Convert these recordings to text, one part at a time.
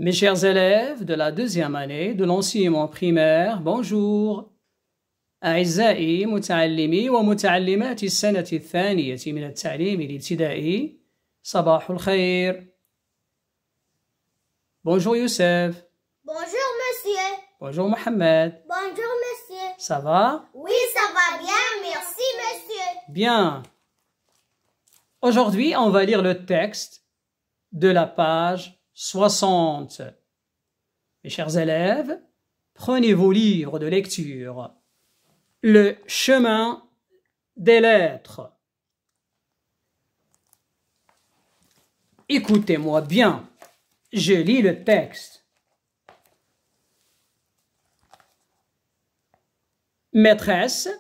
Mes chers élèves de la deuxième année de l'enseignement primaire, bonjour. أعزائي متعلمي ومتعلمات السنة الثانية من التعليم الابتدائي، صباح الخير. Bonjour Youssef. Bonjour monsieur. Bonjour Mohamed. Bonjour monsieur. Ça va? Oui, ça va bien, merci monsieur. Bien. Aujourd'hui, on va lire le texte de la page 60. Mes chers élèves, prenez vos livres de lecture. Le chemin des lettres. Écoutez-moi bien, je lis le texte. Maîtresse,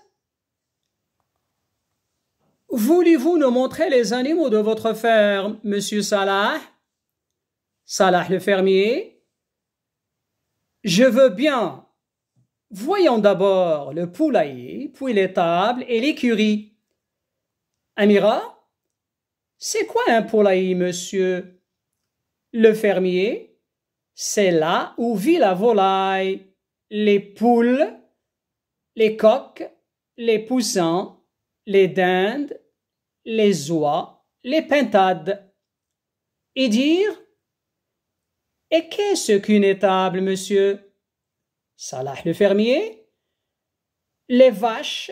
voulez-vous nous montrer les animaux de votre ferme, monsieur Salah? Salah le fermier. Je veux bien. Voyons d'abord le poulailler, puis l'étable et l'écurie. Amira, c'est quoi un poulailler, monsieur? Le fermier, c'est là où vit la volaille, les poules, les coqs, les poussins, les dindes, les oies, les pintades. Et dire, et qu'est-ce qu'une étable, monsieur? Salah le fermier, les vaches,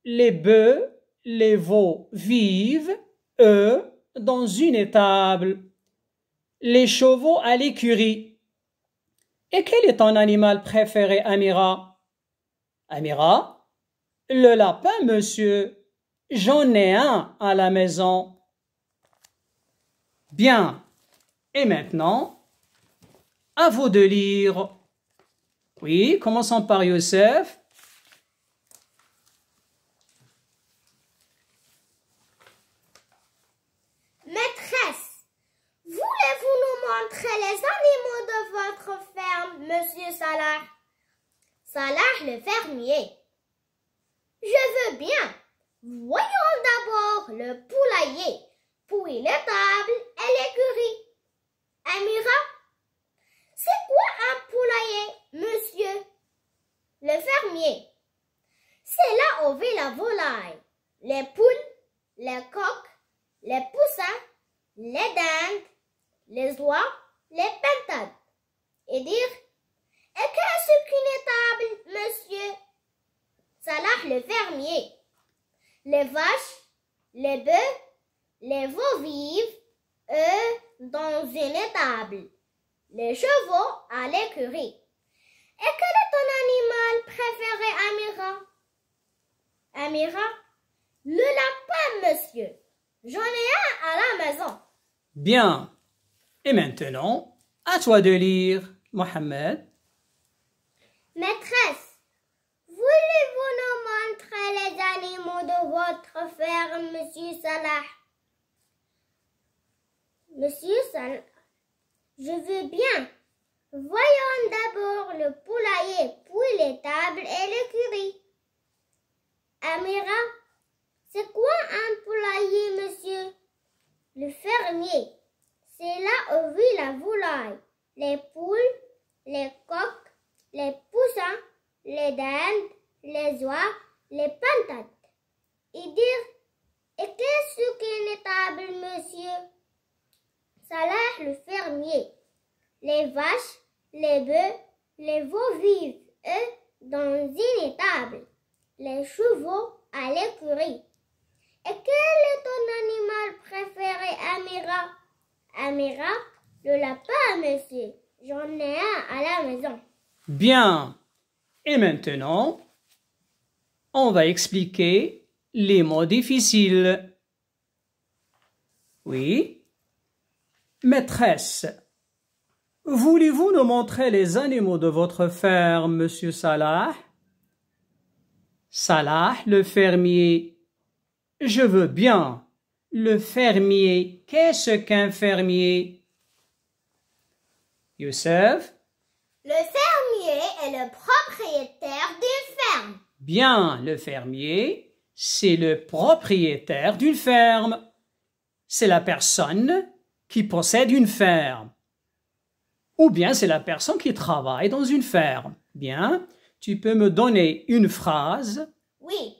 les bœufs, les veaux vivent, eux, dans une étable, les chevaux à l'écurie. Et quel est ton animal préféré, Amira? Amira, le lapin, monsieur. J'en ai un à la maison. Bien. Et maintenant, à vous de lire. Oui, commençons par Youssef. Maîtresse, voulez-vous nous montrer les animaux de votre ferme, monsieur Salah? Salah le fermier. Je veux bien. Voyons d'abord le poulailler, puis l'étable et l'écurie. Amira, c'est quoi un poulailler, monsieur? Le fermier. C'est là où vit la volaille, les poules, les coqs, les poussins, les dindes, les oies, les pintades. Et dire, et qu'est-ce qu'une étable, monsieur? Salah le fermier. Les vaches, les bœufs, les veaux vivent, eux, dans une étable. Les chevaux à l'écurie. Et quel est ton animal préféré, Amira? Amira, le lapin, monsieur. J'en ai un à la maison. Bien. Et maintenant, à toi de lire, Mohamed. Maîtresse, voulez-vous nous montrer les animaux de votre ferme, monsieur Salah? Monsieur Salah, je veux bien. Voyons d'abord le poulailler, puis l'étable et l'écurie. Amira, c'est quoi un poulailler, monsieur? Le fermier. C'est là où vit la volaille, les poules, les coqs, les poussins, les dindes, les oies, les pintades. Et dire, et qu'est-ce qu'une étable, monsieur? Salah le fermier. Les vaches, les bœufs, les veaux vivent, eux, dans une étable. Les chevaux à l'écurie. Et quel est ton animal préféré, Amira? Amira, le lapin, monsieur. J'en ai un à la maison. Bien. Et maintenant, on va expliquer les mots difficiles. Oui. Maîtresse, voulez-vous nous montrer les animaux de votre ferme, monsieur Salah? Salah, le fermier. Je veux bien. Le fermier. Qu'est-ce qu'un fermier? Youssef? Le fermier est le propriétaire d'une ferme. Bien, le fermier, c'est le propriétaire d'une ferme. C'est la personne qui possède une ferme. Ou bien c'est la personne qui travaille dans une ferme. Bien. Tu peux me donner une phrase? Oui.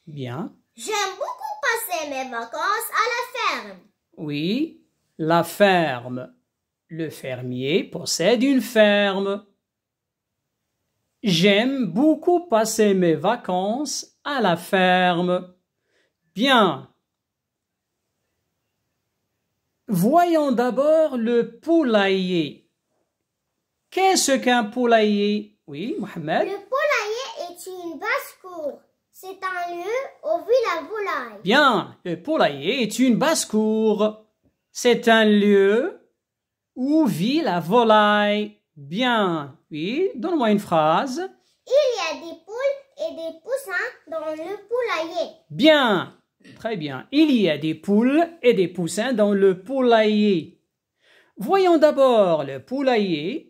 Bien. J'aime beaucoup passer mes vacances à la ferme. Oui. La ferme. Le fermier possède une ferme. J'aime beaucoup passer mes vacances à la ferme. Bien. Voyons d'abord le poulailler. Qu'est-ce qu'un poulailler? Oui, Mohamed. Le poulailler est une basse-cour. C'est un lieu où vit la volaille. Bien, le poulailler est une basse-cour. C'est un lieu où vit la volaille. Bien. Oui, donne-moi une phrase. Il y a des poules et des poussins dans le poulailler. Bien. Très bien. Il y a des poules et des poussins dans le poulailler. Voyons d'abord le poulailler,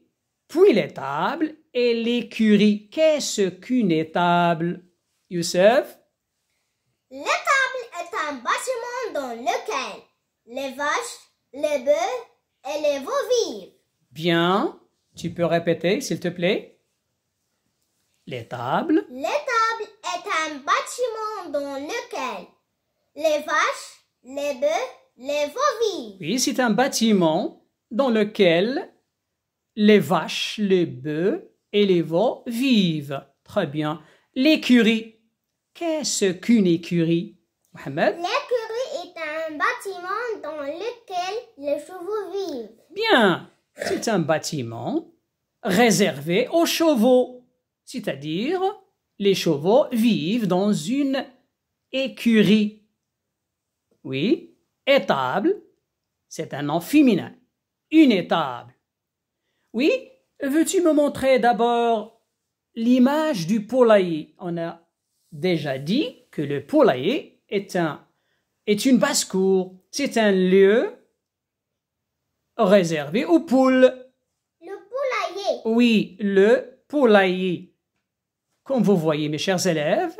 puis l'étable et l'écurie. Qu'est-ce qu'une étable, Youssef? L'étable est un bâtiment dans lequel les vaches, les bœufs et les veaux vivent. Bien. Tu peux répéter, s'il te plaît? L'étable. L'étable est un bâtiment dans lequel les vaches, les bœufs, les veaux vivent. Oui, c'est un bâtiment dans lequel les vaches, les bœufs et les veaux vivent. Très bien. L'écurie. Qu'est-ce qu'une écurie, Mohamed? L'écurie est un bâtiment dans lequel les chevaux vivent. Bien. C'est un bâtiment réservé aux chevaux. C'est-à-dire, les chevaux vivent dans une écurie. Oui, étable, c'est un nom féminin. Une étable. Oui, veux-tu me montrer d'abord l'image du poulailler? On a déjà dit que le poulailler est une basse-cour. C'est un lieu réservé aux poules. Le poulailler. Oui, le poulailler. Comme vous voyez, mes chers élèves,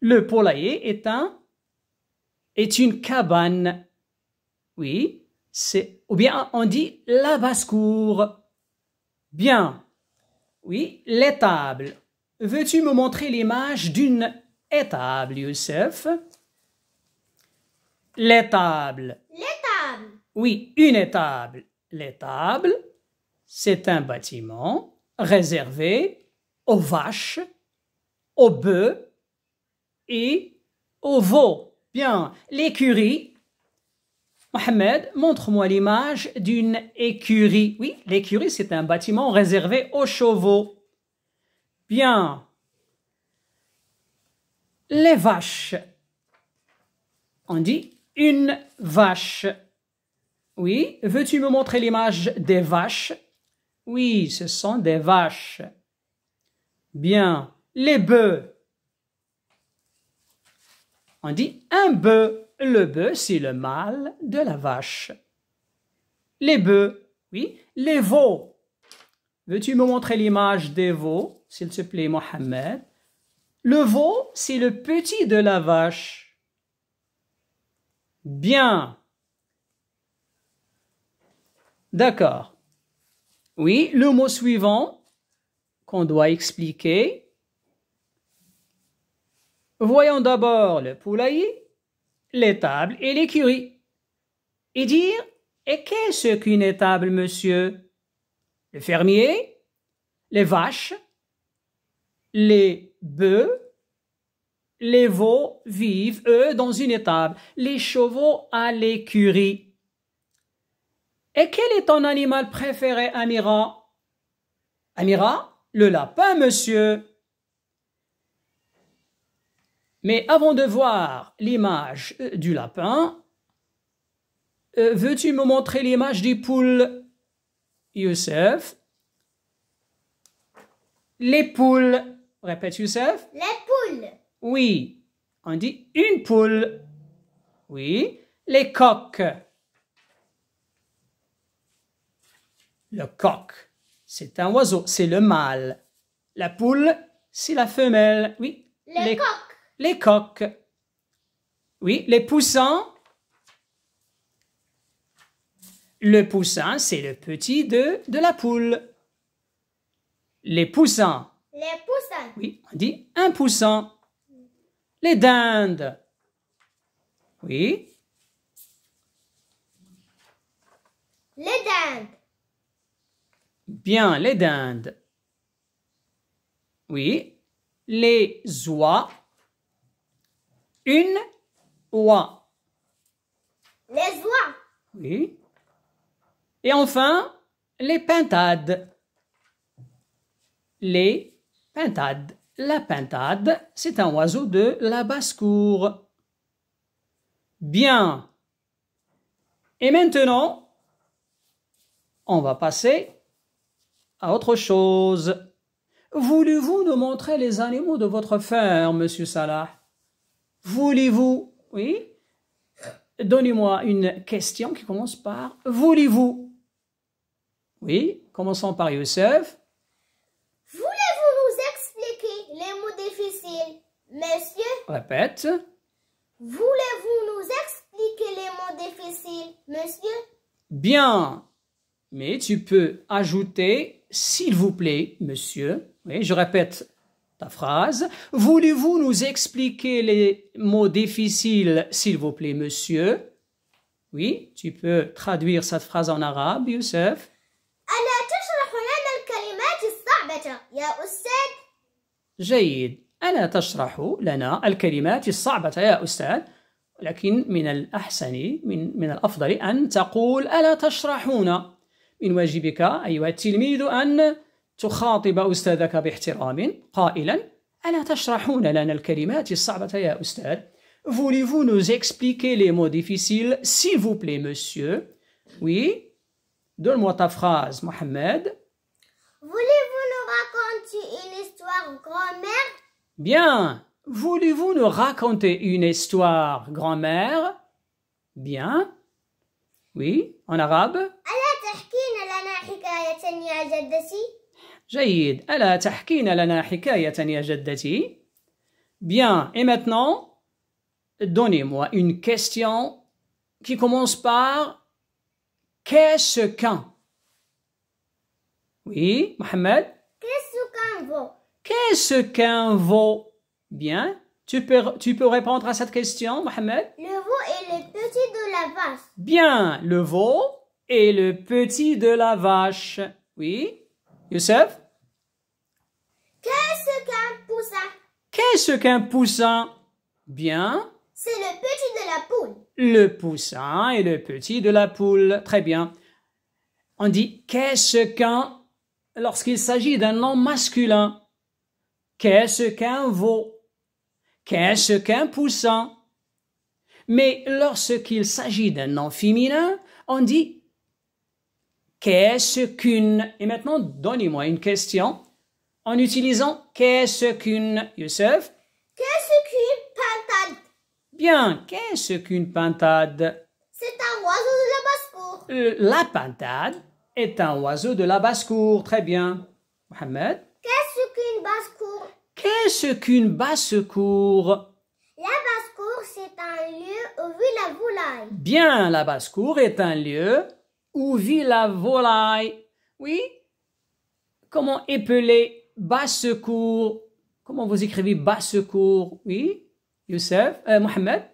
le poulailler est une cabane. Oui, ou bien on dit la basse-cour. Bien. Oui, l'étable. Veux-tu me montrer l'image d'une étable, Youssef? L'étable. L'étable. Oui, une étable. L'étable, c'est un bâtiment réservé aux vaches, aux bœufs et aux veaux. Bien, l'écurie. Mohamed, montre-moi l'image d'une écurie. Oui, l'écurie, c'est un bâtiment réservé aux chevaux. Bien. Les vaches. On dit une vache. Oui, veux-tu me montrer l'image des vaches? Oui, ce sont des vaches. Bien. Les bœufs. On dit un bœuf. Le bœuf, c'est le mâle de la vache. Les bœufs. Oui. Les veaux. Veux-tu me montrer l'image des veaux, s'il te plaît, Mohamed? Le veau, c'est le petit de la vache. Bien. D'accord. Oui, le mot suivant qu'on doit expliquer. Voyons d'abord le poulailler, l'étable et l'écurie. Et dire, et qu'est-ce qu'une étable, monsieur? Le fermier, les vaches, les bœufs, les veaux vivent, eux, dans une étable, les chevaux à l'écurie. Et quel est ton animal préféré, Amira? Amira, le lapin, monsieur. Mais avant de voir l'image du lapin, veux-tu me montrer l'image des poules, Youssef? Les poules. Répète, Youssef. Les poules. Oui. On dit une poule. Oui. Les coqs. Le coq, c'est un oiseau, c'est le mâle. La poule, c'est la femelle. Oui. Les coqs. Les coqs. Oui. Les poussins. Le poussin, c'est le petit de la poule. Les poussins. Les poussins. Oui, on dit un poussin. Les dindes. Oui. Les dindes. Bien, les dindes. Oui. Les oies. Une oie. Les oies. Oui. Et enfin, les pintades. Les pintades. La pintade, c'est un oiseau de la basse-cour. Bien. Et maintenant, on va passer à autre chose. Voulez-vous nous montrer les animaux de votre ferme, Monsieur Salah? Voulez-vous? Oui. Donnez-moi une question qui commence par voulez-vous? Oui, commençons par Youssef. Voulez-vous nous expliquer les mots difficiles, monsieur? Répète. Voulez-vous nous expliquer les mots difficiles, monsieur? Bien. Mais tu peux ajouter s'il vous plaît, monsieur. Oui, je répète ta phrase. Voulez-vous nous expliquer les mots difficiles, s'il vous plaît, monsieur? Oui, tu peux traduire cette phrase en arabe, Youssef. ألا تشرح لنا الكلمات الصعبة يا أستاذ؟ جيد. ألا تشرح لنا الكلمات الصعبة يا أستاذ؟ لكن من الأحسن من الأفضل أن تقول ألا تشرحون. من واجبك أيها التلميذ أن تخاطب أستاذك باحترام قائلا ألا تشرحون لنا الكلمات الصعبة يا أستاذ؟ Voulez-vous nous expliquer les mots difficiles, s'il vous plaît, monsieur? Oui. Donne-moi ta phrase, Mohamed. Voulez-vous nous raconter une histoire, grand-mère? Bien. Voulez-vous nous raconter une histoire, grand-mère? Bien. Oui, en arabe. ألا تحكين لنا حكاية يا جدتي؟ جيد. ألا تحكين لنا حكاية يا جدتي? Bien. Et maintenant, donnez-moi une question qui commence par qu'est-ce qu'un? Oui, Mohamed. Qu'est-ce qu'un veau? Qu'est-ce qu'un veau? Bien. Tu peux répondre à cette question, Mohamed? Le veau est le petit de la vache. Bien. Le veau est le petit de la vache. Oui. Youssef? Qu'est-ce qu'un poussin? Qu'est-ce qu'un poussin? Bien. C'est le petit de la poule. Le poussin est le petit de la poule. Très bien. On dit qu'est-ce qu'un lorsqu'il s'agit d'un nom masculin. Qu'est-ce qu'un veau? Qu'est-ce qu'un poussin? Mais lorsqu'il s'agit d'un nom féminin, on dit qu'est-ce qu'une? Et maintenant, donnez-moi une question en utilisant qu'est-ce qu'une, Youssef? Qu'est-ce qu'une pintade? Bien, qu'est-ce qu'une pintade? C'est un oiseau de la basse-cour. La pintade est un oiseau de la basse-cour. Très bien. Mohamed? Qu'est-ce qu'une basse-cour? Qu'est-ce qu'une basse-cour? La basse-cour, c'est un lieu où vit la volaille. Bien, la basse-cour est un lieu où vit la volaille. Oui? Comment épeler basse-cour? Comment vous écrivez basse-cour? Oui? Youssef? Mohamed?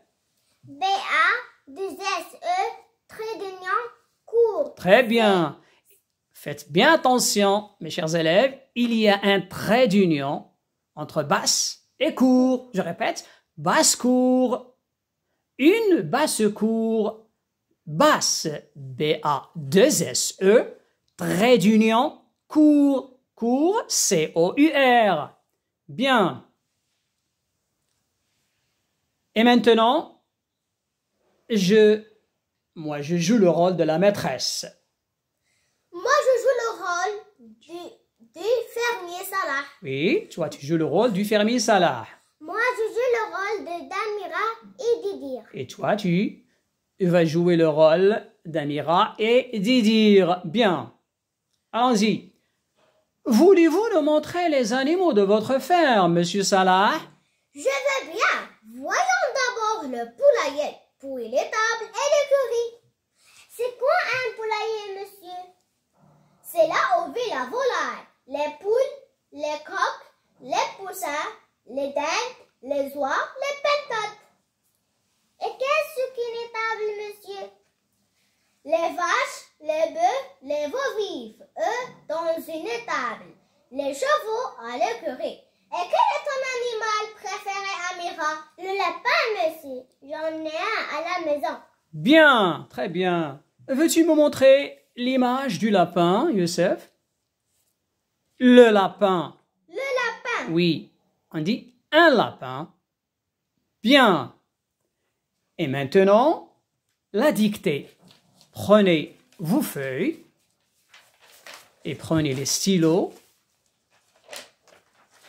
B-A-2-S-E, trait d'union, court. Très bien. Faites bien attention, mes chers élèves, il y a un trait d'union entre basse et court. Je répète, basse-cour. Une basse-cour. Basse, B-A-2-S-E, trait d'union, court. Court, C-O-U-R. Bien. Et maintenant, moi, je joue le rôle de la maîtresse. Moi, je joue le rôle du fermier Salah. Oui, toi, tu joues le rôle du fermier Salah. Moi, je joue le rôle de d'Amira et d'Idir. Et toi, tu vas jouer le rôle d'Amira et d'Idir. Bien. Allons-y. Voulez-vous nous montrer les animaux de votre ferme, Monsieur Salah? Je veux bien. Voyons d'abord le poulailler, puis l'étable et l'écurie. C'est quoi un poulailler, monsieur? C'est là où vit la volaille, les poules, les coqs, les poussins, les dindes, les oies, les pentotes. Et qu'est-ce qu'une étable, monsieur? Les vaches, les bœufs, les veaux vivent, eux, dans une étable. Les chevaux à l'écurie. Et quel est ton animal préféré, Amira? Le lapin, monsieur. J'en ai un à la maison. Bien, très bien. Veux-tu me montrer l'image du lapin, Youssef? Le lapin. Le lapin. Oui, on dit un lapin. Bien. Et maintenant, la dictée. Prenez vos feuilles et prenez les stylos.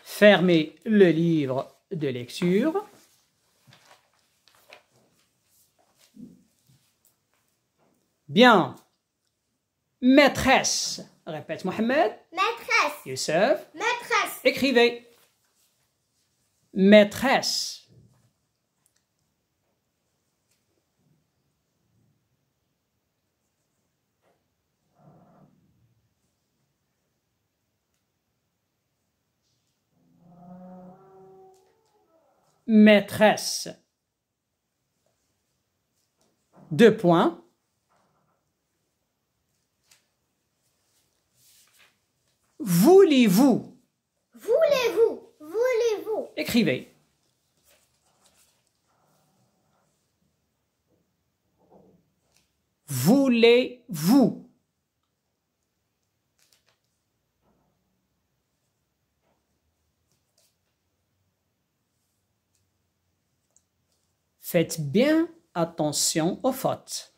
Fermez le livre de lecture. Bien. Maîtresse. Répète, Mohamed. Maîtresse. Youssef. Maîtresse. Écrivez. Maîtresse. Maîtresse. 2 points. Voulez-vous? Voulez-vous? Voulez-vous? Écrivez. Voulez-vous? Faites bien attention aux fautes,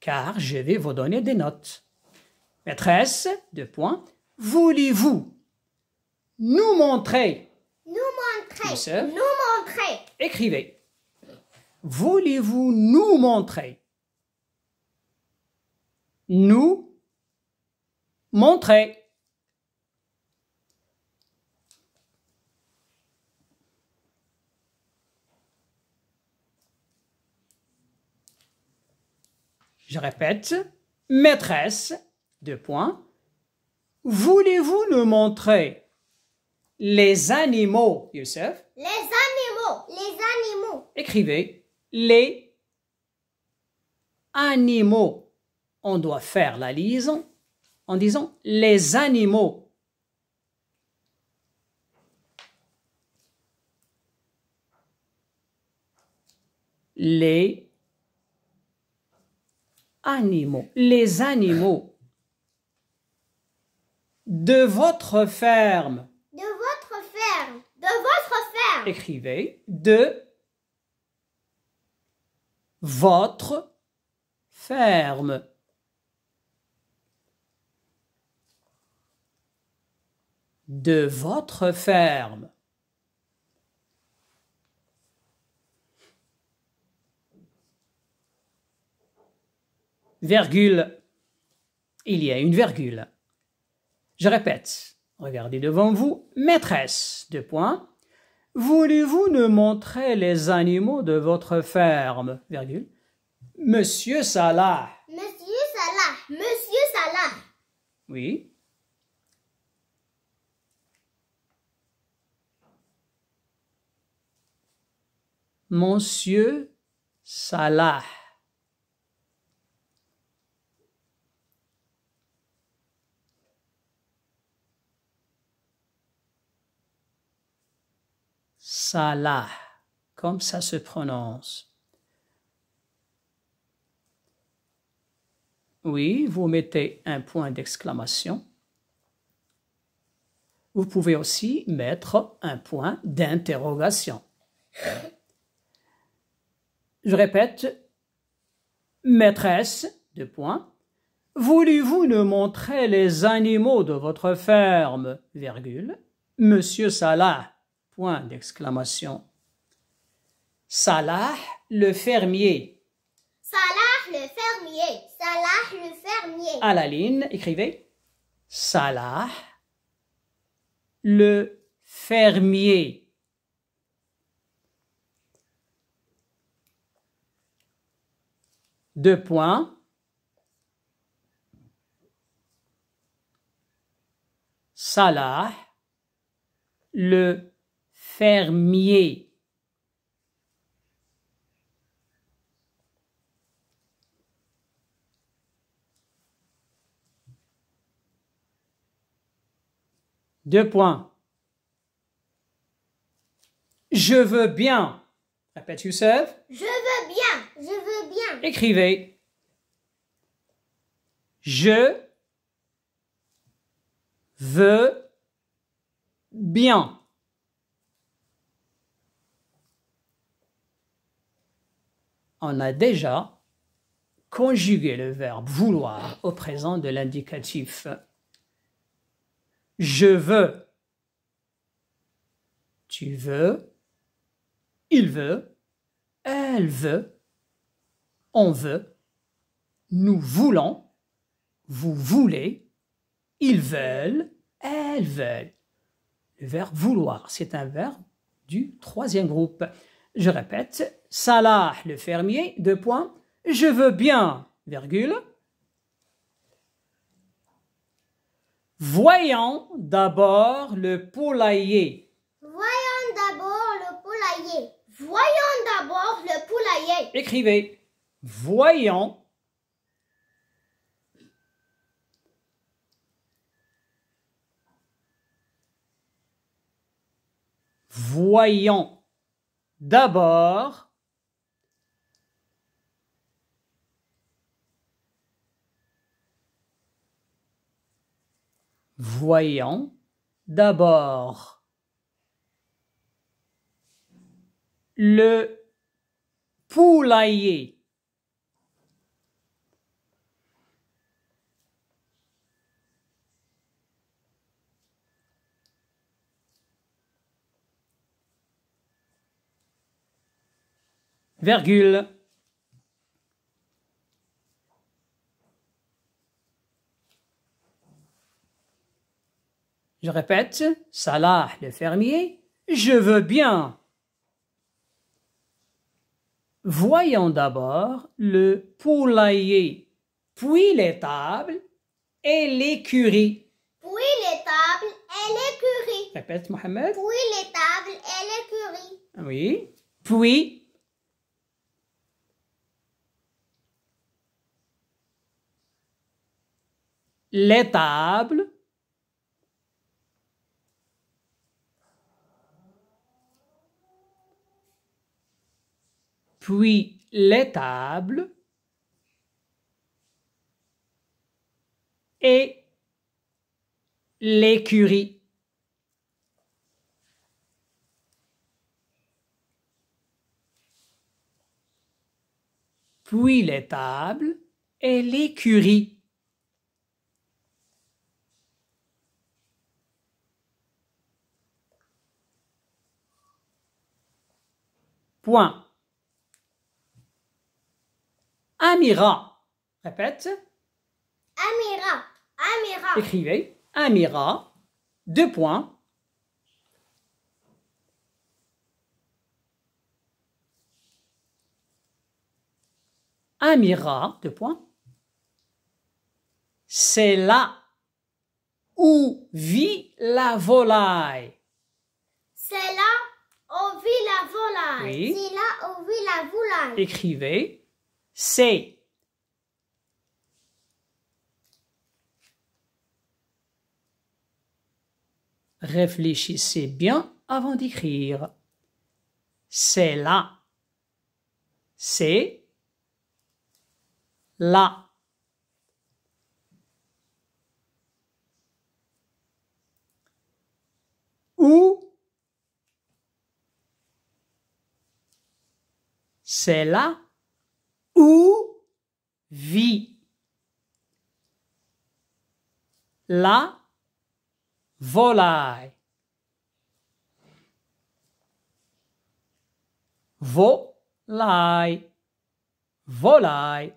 car je vais vous donner des notes. Maîtresse, 2 points. Voulez-vous nous montrer? Nous montrer. Youssef. Nous montrer. Écrivez. Voulez-vous nous montrer? Nous montrer. Je répète. Maîtresse, 2 points. Voulez-vous nous montrer les animaux, Youssef? Les animaux. Les animaux. Écrivez les animaux. On doit faire la liaison en disant les animaux. Les animaux. Les animaux. De votre ferme. De votre ferme. De votre ferme. Écrivez de votre ferme. De votre ferme. Virgule. Il y a une virgule. Je répète. Regardez devant vous. Maîtresse, 2 points. Voulez-vous nous montrer les animaux de votre ferme? Virgule. Monsieur Salah. Monsieur Salah. Monsieur Salah. Oui. Monsieur Salah. Salah, comme ça se prononce. Oui, vous mettez un point d'exclamation. Vous pouvez aussi mettre un point d'interrogation. Je répète, maîtresse, 2 points. Voulez-vous nous montrer les animaux de votre ferme, virgule. Monsieur Salah, point d'exclamation. Salah, le fermier. Salah le fermier. Salah le fermier. À la ligne, écrivez Salah, le fermier. deux points, Salah, le fermier. Deux points. Je veux bien. Répète, Youssef. Je veux bien. Je veux bien. Écrivez. Je veux bien. On a déjà conjugué le verbe vouloir au présent de l'indicatif. Je veux. Tu veux. Il veut. Elle veut. On veut. Nous voulons. Vous voulez. Ils veulent. Elles veulent. Le verbe vouloir, c'est un verbe du troisième groupe. Je répète. Salah, le fermier, deux points. Je veux bien, virgule. Voyons d'abord le poulailler. Voyons d'abord le poulailler. Voyons d'abord le poulailler. Écrivez. Voyons. Voyons d'abord le poulailler. Virgule. Je répète, Salah, le fermier, je veux bien. Voyons d'abord le poulailler, puis l'étable et l'écurie. Puis l'étable et l'écurie. Répète, Mohamed. Puis l'étable et l'écurie. Oui. Puis l'étable et l'écurie. Puis l'étable et l'écurie. Point. Amira. Répète. Amira. Amira. Écrivez. Amira. Deux points. Amira. Deux points. C'est là où vit la volaille. C'est là où vit la volaille. Oui. C'est là où vit la volaille. Écrivez. C'est. Réfléchissez bien avant d'écrire. C'est là. C'est là. Où? C'est là où vit la volaille. Volaille. Volaille.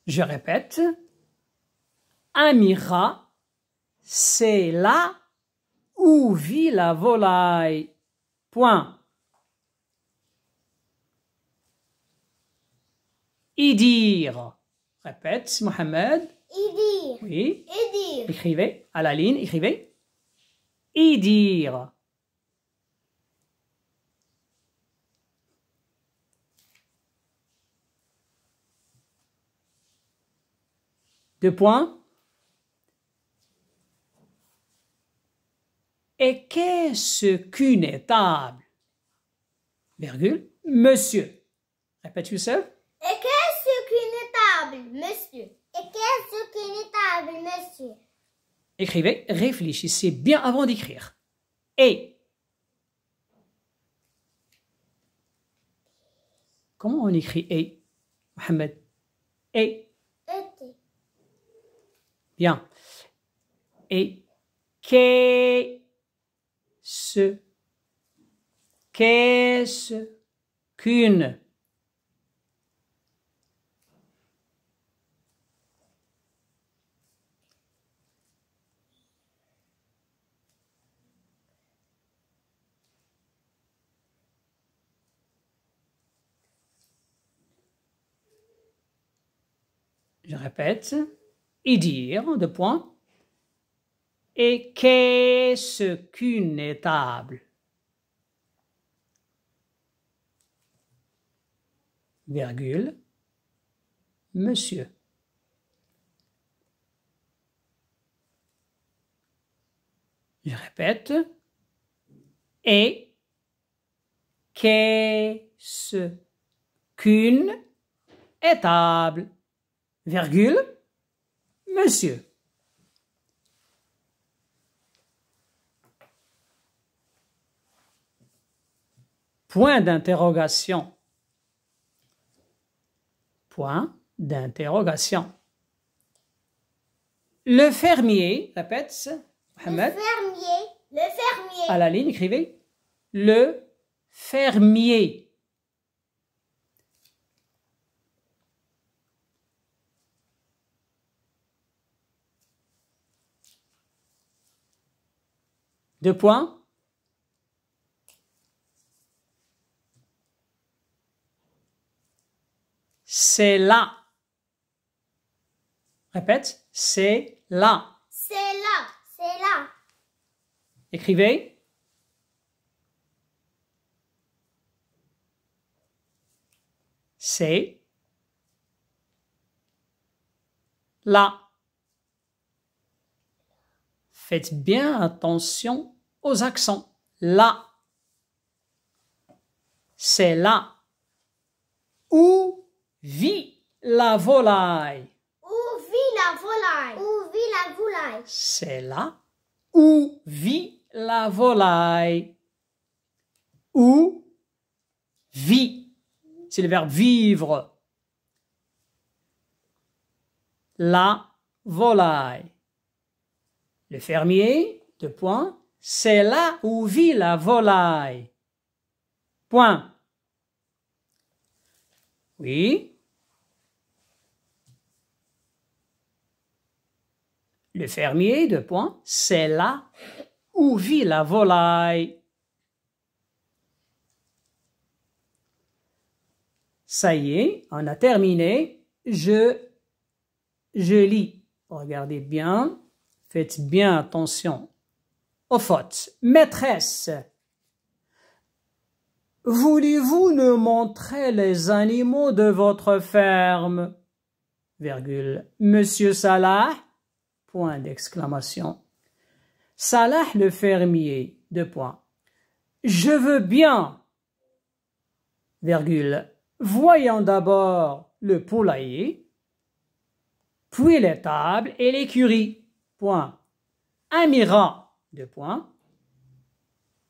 Je répète. Amira, c'est là où vit la volaille. Point. Y dire. Répète, Mohamed. Y dire. Oui. Y dire. Écrivez à la ligne, écrivez. Y dire. Deux points. Et qu'est-ce qu'une étable? Virgule. Monsieur. Répète Youssef. Et qu'est-ce qu'une étable, monsieur? Et qu'est-ce qu'une étable, monsieur? Écrivez, réfléchissez bien avant d'écrire. Et. Comment on écrit et, Mohamed? Et. Et. Bien. Et. Qu'est-ce qu'une Je répète, y dire, deux points. Et qu'est-ce qu'une étable? Virgule, monsieur. Je répète, et qu'est-ce qu'une étable? Virgule, monsieur. Point d'interrogation. Point d'interrogation. Le fermier, répète, Mohamed. Le fermier. À la ligne, écrivez. Le fermier. Deux points. C'est là. Répète, c'est là. C'est là. C'est là. Écrivez. C'est là. Faites bien attention aux accents. Là. C'est là. Où vit la volaille? Où vit la volaille? Où vit la volaille? C'est là où vit la volaille. Où vit. C'est le verbe vivre. La volaille. Le fermier, deux points, c'est là où vit la volaille. Point. Oui. Le fermier, deux points, c'est là où vit la volaille. Ça y est, on a terminé. Je lis. Regardez bien. Faites bien attention aux fautes. Maîtresse, voulez-vous nous montrer les animaux de votre ferme? Virgule. Monsieur Salah? Point d'exclamation. Salah le fermier. Deux points. Je veux bien. Virgule. Voyons d'abord le poulailler, puis l'étable et l'écurie. Point. Amira. Deux points.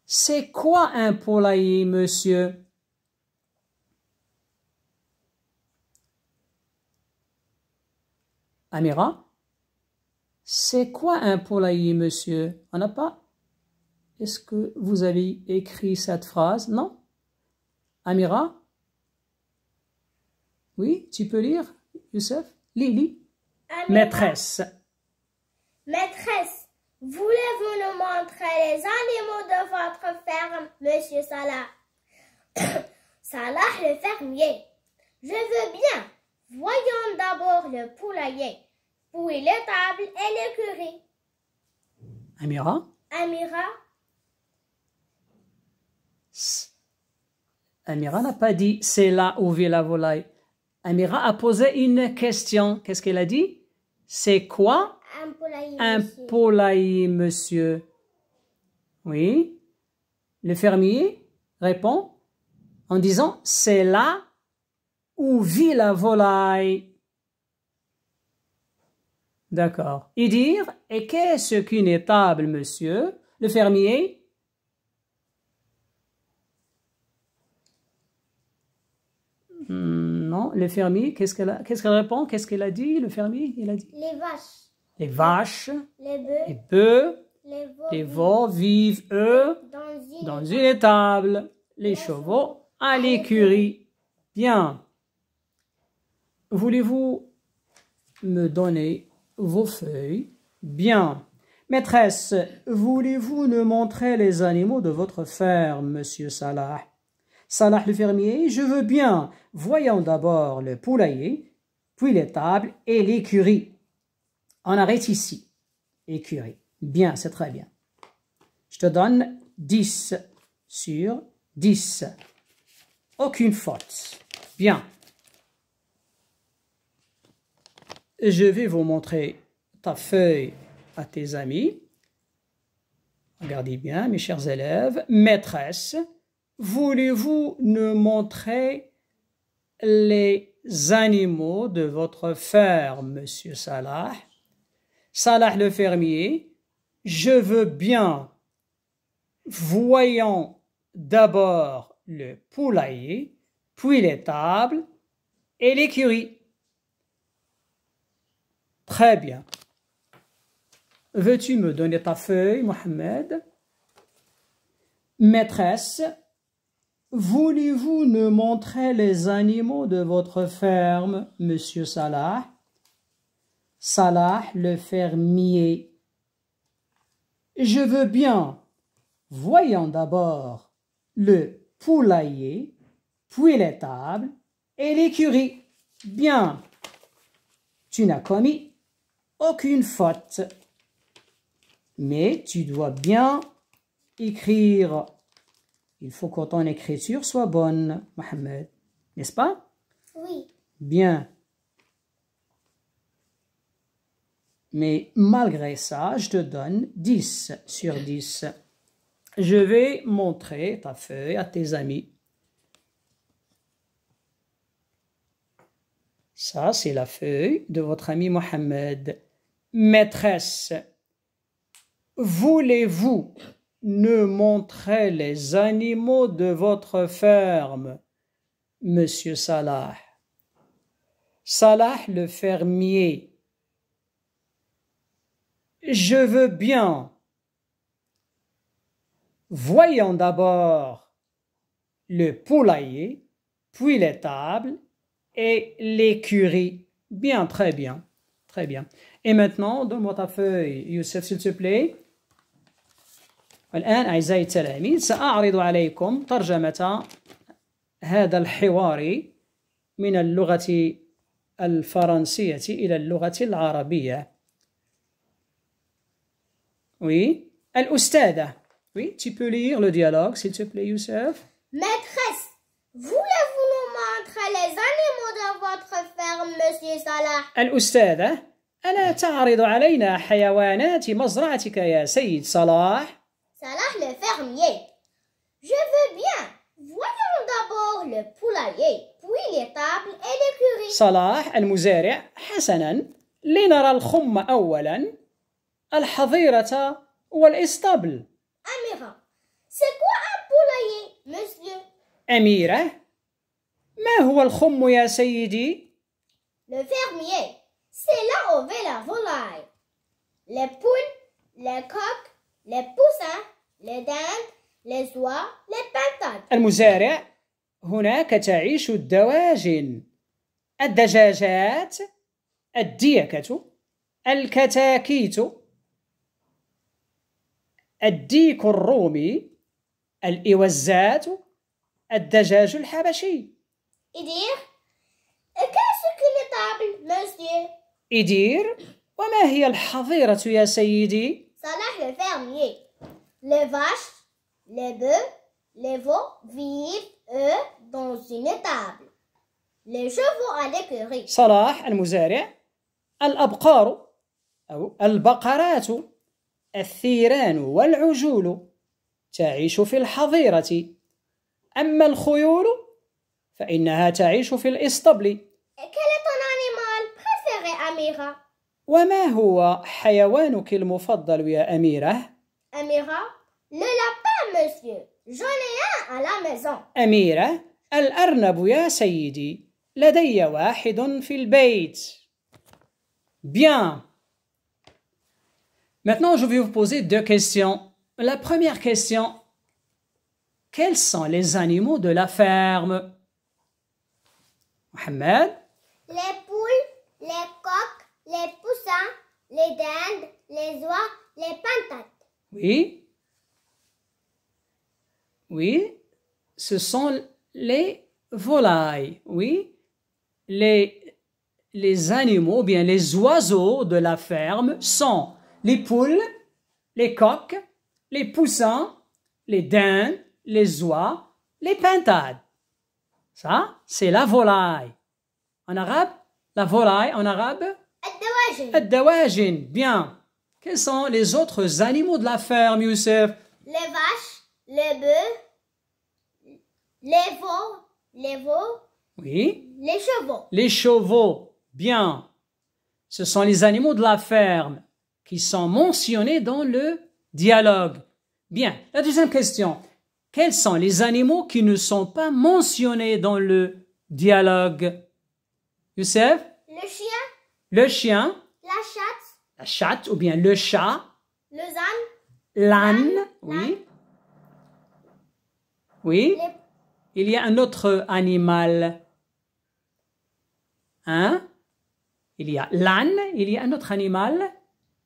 C'est quoi un poulailler, monsieur? Amira? C'est quoi un poulailler, monsieur? On n'a pas? Est-ce que vous avez écrit cette phrase? Non? Amira? Oui, tu peux lire, Youssef? Lis. Amira. Maîtresse. Maîtresse, Voulez-vous nous montrer les animaux de votre ferme, monsieur Salah? Salah le fermier. Je veux bien. Voyons d'abord le poulailler, puis l'étable et l'écurie. Amira? Amira? Amira n'a pas dit c'est là où vit la volaille. Amira a posé une question. Qu'est-ce qu'elle a dit? C'est quoi Un poulailler, un monsieur. poulailler, monsieur? Oui. Le fermier répond en disant c'est là où vit la volaille. D'accord. Et dire et qu'est-ce qu'une étable, monsieur? Le fermier? Non, le fermier, qu'est-ce qu'elle répond? Qu'est-ce qu'elle a dit, le fermier? Il a dit Les vaches, les vaches, les les bœufs, bœufs, les les veaux vivent, eux, dans dans une étable, les chevaux à l'écurie. Bien. Voulez-vous me donner vos feuilles? Bien. Maîtresse, voulez-vous nous montrer les animaux de votre ferme, monsieur Salah? Salah le fermier, je veux bien. Voyons d'abord le poulailler, puis l'étable et l'écurie. On arrête ici. Écurie. Bien, c'est très bien. Je te donne 10 sur 10. Aucune faute. Bien. Je vais vous montrer ta feuille à tes amis. Regardez bien, mes chers élèves. Maîtresse, voulez-vous nous montrer les animaux de votre ferme, monsieur Salah? Salah le fermier, je veux bien. Voyons d'abord le poulailler, puis l'étable et l'écurie. Très bien. Veux-tu me donner ta feuille, Mohamed? Maîtresse, voulez-vous nous montrer les animaux de votre ferme, monsieur Salah? Salah le fermier. Je veux bien. Voyons d'abord le poulailler, puis l'étable et l'écurie. Bien. Tu n'as commis aucune faute. Mais tu dois bien écrire. Il faut que ton écriture soit bonne, Mohamed. N'est-ce pas? Oui. Bien. Mais malgré ça, je te donne 10 sur 10. Je vais montrer ta feuille à tes amis. Ça, c'est la feuille de votre ami Mohamed. Maîtresse, voulez-vous nous montrer les animaux de votre ferme, monsieur Salah? Salah le fermier. Je veux bien. Voyons d'abord le poulailler, puis l'étable et l'écurie. Bien, très bien. Très bien. Et maintenant, donne-moi ta feuille, Youssef, s'il te plaît. والآن أعزائي التلاميذ سأعرض عليكم ترجمة هذا الحوار من اللغة الفرنسية إلى اللغة العربية. Oui, الأستاذة. Oui, tu peux lire le dialogue, s'il te plaît, Youssef. Maîtresse, voulez-vous nous montrer les animaux de votre ferme, monsieur Salah? الأستاذة، ألا تعرض علينا حيوانات مزرعتك يا سيد صلاح؟ Salah le fermier. Je veux bien. Voyons d'abord le poulailler, puis l'étable et l'écurie. صلاح المزارع. حسنا، لنرى الخم أولا، الحظيرة والإسطبل. Amira, c'est quoi un poulailler, monsieur? أميرة، ما هو الخم يا سيدي؟ Le fermier, c'est là où vit la volaille. Les poules, les coqs, les poussins, les dindes, les oies, les pintades. المزارع، هناك تعيش الدواجن، الدجاجات، الديكة، الكتاكيت. الديك الرومي، الإوزات، الدجاج الحبشي. Et dire, qu'est-ce qu'une table, monsieur? Et dire, وما هي الحظيرة يا سيدي؟ Salah le fermier. Les vaches, les bœufs, les veaux vivent, eux, dans une table. Les chevaux à l'écurie. صلاح المزارع. الأبقار أو البقرات، الثيران والعجول تعيش في الحظيرة. أما الخيول فإنها تعيش في الإسطبل. Et quel est ton animal préféré, Amira? وما هو حيوانك المفضل يا أميرة؟ Amira, le lapin, monsieur. J'en ai un à la maison. أميرة، الأرنب يا سيدي، لدي واحد في البيت. Bien. Maintenant, je vais vous poser deux questions. La première question, quels sont les animaux de la ferme? Mohamed? Les poules, les coqs, les poussins, les dindes, les oies, les pintades. Oui. Oui, ce sont les volailles. Oui. Les animaux, bien les oiseaux de la ferme sont les poules, les coqs, les poussins, les dindes, les oies, les pintades. Ça, c'est la volaille. En arabe, la volaille en arabe, الدواجن. الدواجن. Bien. Quels sont les autres animaux de la ferme, Youssef? Les vaches, les bœufs, les veaux, Oui. les chevaux. Les chevaux. Bien. Ce sont les animaux de la ferme qui sont mentionnés dans le dialogue. Bien. La deuxième question. Quels sont les animaux qui ne sont pas mentionnés dans le dialogue? Youssef? Le chien, Le chien, la chatte, ou bien le chat, le zan, l'âne, oui. Oui. les... Il y a un autre animal. Hein? Il y a l'âne, il y a un autre animal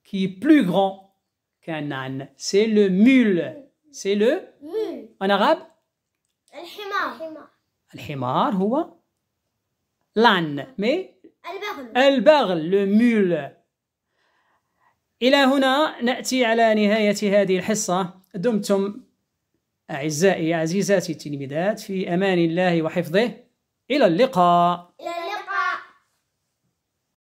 qui est plus grand qu'un âne. C'est le mule. C'est le... mule. En arabe? الحمار. الحمار هو l'âne. Mais البغل. البغل, le mule. إلى هنا نأتي على نهاية هذه الحصة. دمتم أعزائي عزيزاتي التلميذات في أمان الله وحفظه. إلى اللقاء.